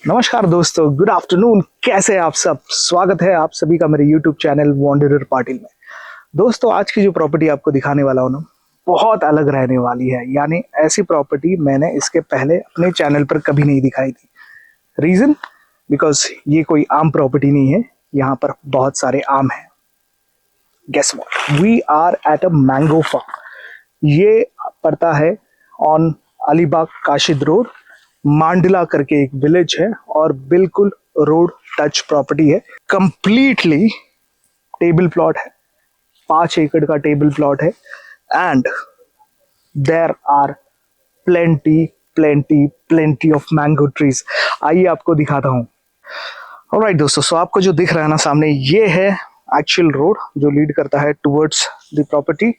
नमस्कार दोस्तों, good afternoon. कैसे हैं आप सब? स्वागत है आप सभी का मेरे यूट्यूब चैनल वॉन्डरर पाटिल में। दोस्तों, आज की जो प्रॉपर्टी आपको दिखाने वाला हूं ना, बहुत अलग रहने वाली है। यानी ऐसी प्रॉपर्टी मैंने इसके पहले अपने चैनल पर कभी नहीं दिखाई थी। रीजन? बिकॉज ये कोई आम प्रॉपर्टी नहीं है, यहाँ पर बहुत सारे आम हैं। Guess what, we are at a mango farm. ये पड़ता है ऑन अलीबाग काशिद रोड, मांडला करके एक विलेज है और बिल्कुल रोड टच प्रॉपर्टी है। कंप्लीटली टेबल प्लॉट है, 5 एकड़ का टेबल प्लॉट है and there are plenty of mango trees. आइए आपको दिखाता हूँ। ऑलराइट दोस्तों, सो आपको जो दिख रहा है ना सामने, ये है एक्चुअल रोड जो लीड करता है towards the property.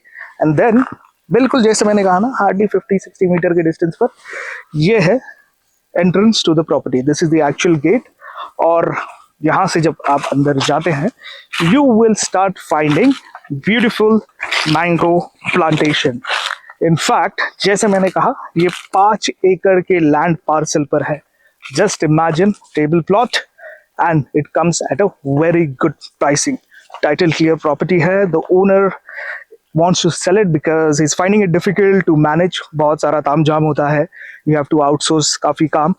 And then बिल्कुल जैसे मैंने कहा ना, हार्डली 50-60 मीटर के डिस्टेंस पर ये है entrance to the property. This is the actual gate. और यहाँ से जब आप अंदर जाते हैं, you will start finding beautiful mango plantation. In fact जैसे मैंने कहा, ये 5 एकड़ के लैंड पार्सल पर है। Just imagine, table plot and it comes at a very good pricing. Title clear property है। The owner wants to sell it because he's finding it difficult to manage। बहुत सारा तामझाम होता है, you have to outsource काफ़ी काम।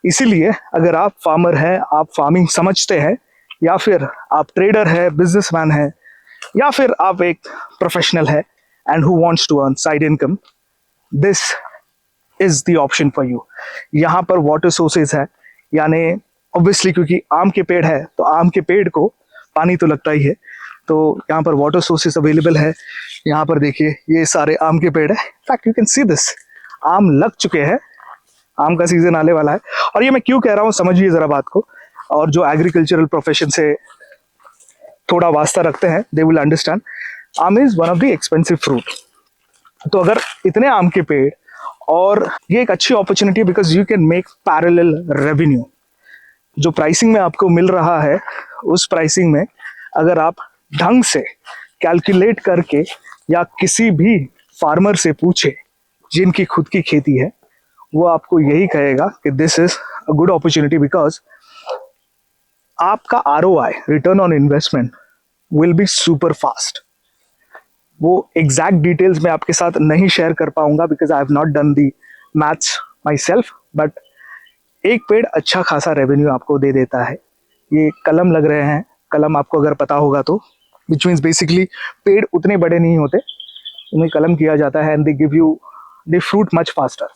इसीलिए अगर आप फार्मर हैं, आप फार्मिंग समझते हैं, या फिर आप ट्रेडर है, बिजनेसमैन है, या फिर आप एक प्रोफेशनल है and who wants to earn side income, this is the option for you। यहाँ पर वाटर सोर्सेज है, यानी ऑब्वियसली क्योंकि आम के पेड़ है तो आम के पेड़ को पानी तो लगता ही है, तो यहाँ पर वाटर सोर्सेज अवेलेबल है। यहाँ पर देखिए, ये सारे आम के पेड़ है। In fact you can see this, आम लग चुके हैं, आम का सीजन आने वाला है। और ये मैं क्यों कह रहा हूँ, समझिए जरा बात को। और जो एग्रीकल्चरल प्रोफेशन से थोड़ा वास्ता रखते हैं, दे विल अंडरस्टैंड। आम is one of the expensive fruit. तो अगर इतने आम के पेड़, और ये एक अच्छी opportunity because you can make parallel revenue. जो प्राइसिंग में आपको मिल रहा है, उस प्राइसिंग में अगर आप ढंग से कैलकुलेट करके या किसी भी फार्मर से पूछे जिनकी खुद की खेती है, वो आपको यही कहेगा कि this is a good opportunity because आपका ROI, return on investment, will be super fast. वो एग्जैक्ट डिटेल्स में आपके साथ नहीं शेयर कर पाऊंगा because I have not done the maths my self, but एक पेड़ अच्छा खासा रेवेन्यू आपको दे देता है। ये कलम लग रहे हैं, कलम आपको अगर पता होगा तो, विच मीन्स बेसिकली पेड़ उतने बड़े नहीं होते, उन्हें कलम किया जाता है and they give you the fruit much faster.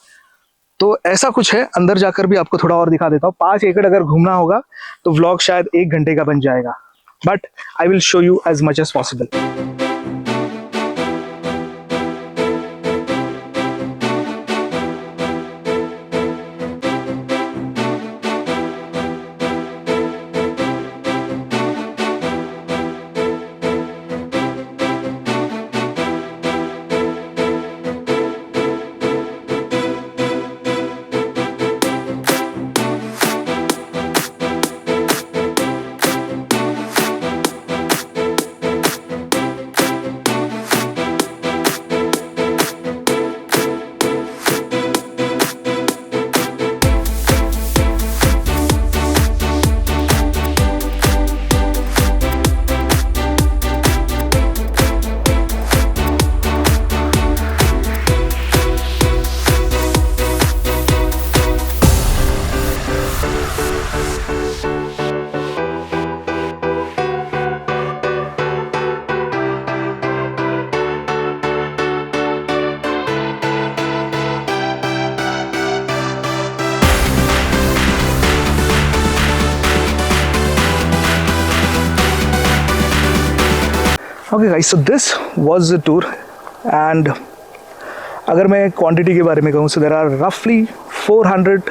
तो ऐसा कुछ है। अंदर जाकर भी आपको थोड़ा और दिखा देता हूँ। 5 एकड़ अगर घूमना होगा तो व्लॉग शायद 1 घंटे का बन जाएगा, but I will show you as much as possible. Okay guys, so this was the tour. And अगर मैं क्वांटिटी के बारे में कहूँ, सो देर आर रफली 400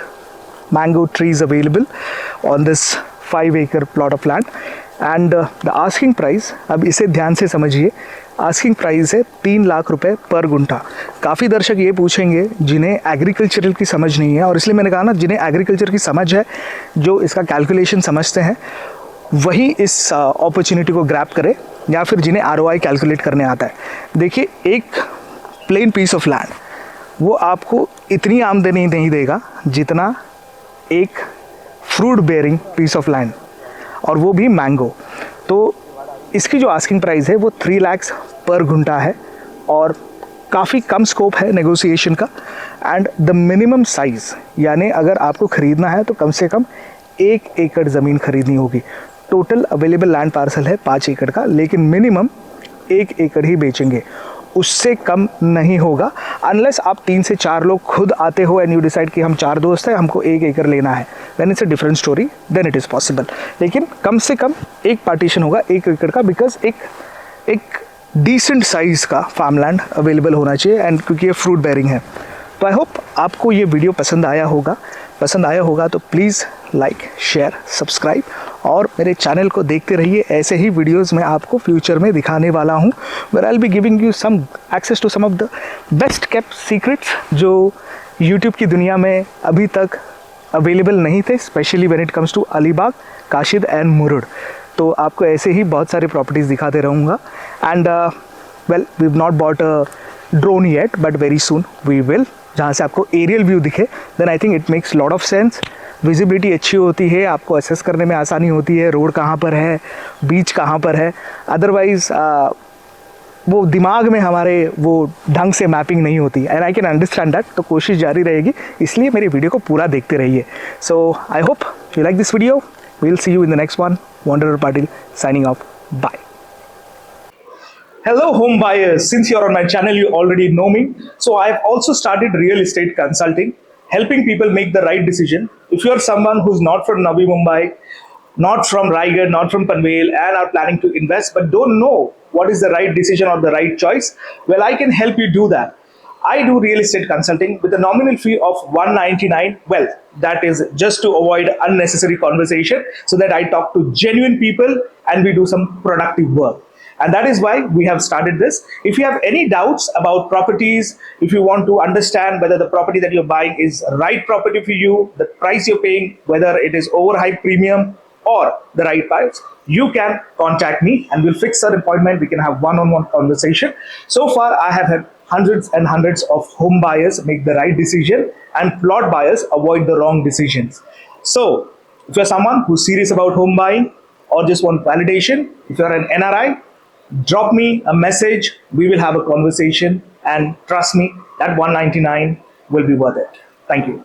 mango trees available on this 5 एकड़ plot of land. And the asking price, अब इसे ध्यान से समझिए, आस्किंग प्राइस है 3 लाख रुपए पर गुंठा। काफ़ी दर्शक ये पूछेंगे जिन्हें एग्रीकल्चरल की समझ नहीं है, और इसलिए मैंने कहा ना, जिन्हें एग्रीकल्चर की समझ है, जो इसका कैलकुलेशन समझते हैं, वही इस अपॉर्चुनिटी को ग्रैब करे, या फिर जिन्हें ROI कैलकुलेट करने आता है। देखिए, एक प्लेन पीस ऑफ लैंड वो आपको इतनी आमदनी नहीं देगा जितना एक fruit bearing piece of land, और वो भी मैंगो। तो इसकी जो आस्किंग प्राइस है वो 3 लाख पर घंटा है, और काफ़ी कम स्कोप है नेगोशिएशन का। एंड द मिनिमम साइज़, यानी अगर आपको ख़रीदना है तो कम से कम 1 एकड़ ज़मीन खरीदनी होगी। टोटल अवेलेबल लैंड पार्सल है 5 एकड़ का, लेकिन मिनिमम 1 एकड़ ही बेचेंगे, उससे कम नहीं होगा। अनलेस आप 3 से 4 लोग खुद आते हो एंड यू डिसाइड कि हम 4 दोस्त हैं, हमको 1 एकड़ लेना है, then it's a different story, then it is possible. लेकिन कम से कम एक पार्टीशन होगा 1 एकड़ का, बिकॉज एक डिसेंट साइज़ का फार्मलैंड अवेलेबल होना चाहिए, एंड क्योंकि ये फ्रूट बेयरिंग है। तो आई होप आपको ये वीडियो पसंद आया होगा तो प्लीज़ लाइक, शेयर, सब्सक्राइब, और मेरे चैनल को देखते रहिए। ऐसे ही वीडियोस मैं आपको फ्यूचर में दिखाने वाला हूँ, where I will be giving you some access to some of the best kept secrets जो यूट्यूब की दुनिया में अभी तक अवेलेबल नहीं थे, specially when it comes to Alibaug, Kashid and Murud. तो आपको ऐसे ही बहुत सारे प्रॉपर्टीज़ दिखाते रहूँगा। And well, we have not bought a drone yet, but very soon we will, जहाँ से आपको एरियल व्यू दिखे, then I think it makes lot of sense. Visibility अच्छी होती है, आपको असेस करने में आसानी होती है, रोड कहाँ पर है, बीच कहाँ पर है। अदरवाइज़ वो दिमाग में हमारे वो ढंग से मैपिंग नहीं होती, and I can understand that. तो कोशिश जारी रहेगी, इसलिए मेरी वीडियो को पूरा देखते रहिए। So I hope you like this video. We'll see you in the next one. Wanderer Patil signing off. Bye. Hello home buyers, since you're on my channel you already know me. So I've also started real estate consulting, helping people make the right decision. If you're someone who's not from Navi Mumbai, not from Raigad, not from Panvel, and are planning to invest but don't know what is the right decision or the right choice, well, I can help you do that. I do real estate consulting with a nominal fee of $199. Well, that is just to avoid unnecessary conversation, so that I talk to genuine people and we do some productive work. And that is why we have started this. If you have any doubts about properties, if you want to understand whether the property that you're buying is right property for you, the price you're paying, whether it is overhyped premium or the right price, you can contact me and we'll fix an appointment. We can have one-on-one conversation. So far, I have had hundreds and hundreds of home buyers make the right decision and plot buyers avoid the wrong decisions. So if you're someone who's serious about home buying or just want validation, if you're an NRI, drop me a message. We will have a conversation, and trust me, that $199 will be worth it. Thank you.